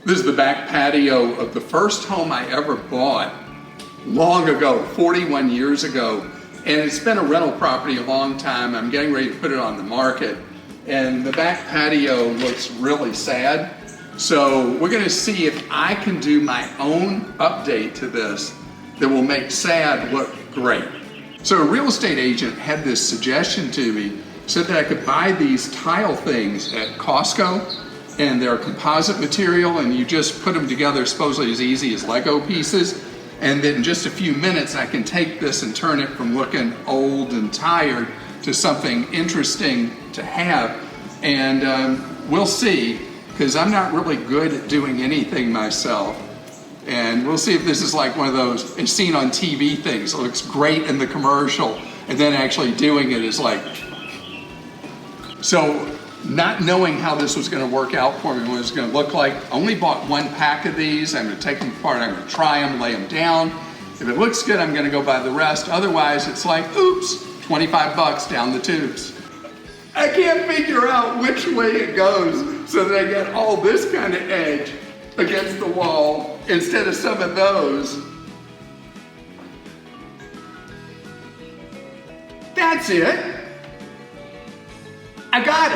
This is the back patio of the first home I ever bought long ago, 41 years ago. And it's been a rental property a long time. I'm getting ready to put it on the market. And the back patio looks really sad. So we're gonna see if I can do my own update to this that will make sad look great. So a real estate agent had this suggestion to me, said that I could buy these tile things at Costco, and they're composite material, and you just put them together supposedly as easy as Lego pieces. And then in just a few minutes, I can take this and turn it from looking old and tired to something interesting to have. And we'll see, because I'm not really good at doing anything myself. And we'll see if this is like one of those seen on TV things. It looks great in the commercial, and then actually doing it is like. So not knowing how this was going to work out for me, what it was going to look like, I only bought one pack of these. I'm going to take them apart, I'm going to try them, lay them down. If it looks good, I'm going to go buy the rest. Otherwise, it's like, oops, 25 bucks down the tubes. I can't figure out which way it goes so that I get all this kind of edge against the wall instead of some of those. That's it. I got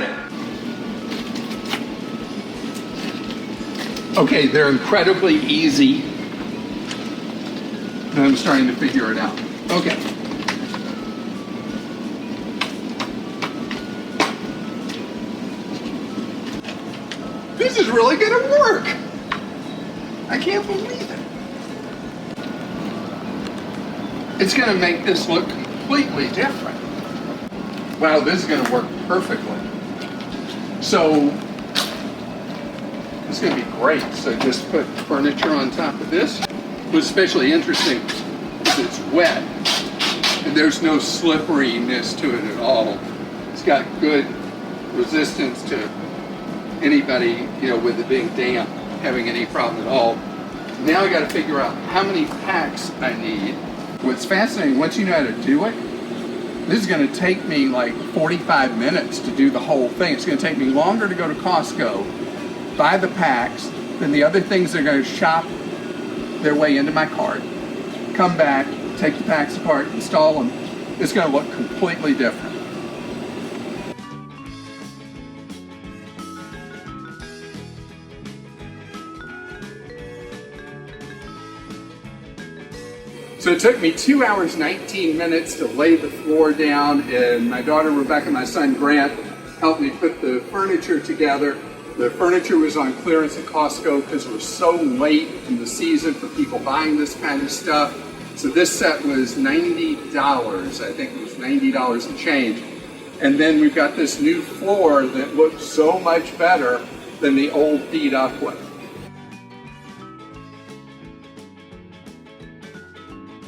it. Okay, they're incredibly easy. And I'm starting to figure it out. Okay. This is really gonna work. I can't believe it. It's gonna make this look completely different. Wow, this is going to work perfectly. So, it's going to be great. So just put furniture on top of this. What's especially interesting is it's wet, and there's no slipperiness to it at all. It's got good resistance to anybody, with it being damp, having any problem at all. Now I got to figure out how many packs I need. What's fascinating, once you know how to do it, this is going to take me like 45 minutes to do the whole thing. It's going to take me longer to go to Costco, buy the packs, than the other things that are going to shop their way into my cart, come back, take the packs apart, install them. It's going to look completely different. So it took me 2 hours, 19 minutes to lay the floor down, and my daughter Rebecca and my son Grant helped me put the furniture together. The furniture was on clearance at Costco because it was so late in the season for people buying this kind of stuff. So this set was $90, I think it was $90 and change. And then we've got this new floor that looks so much better than the old beat up one.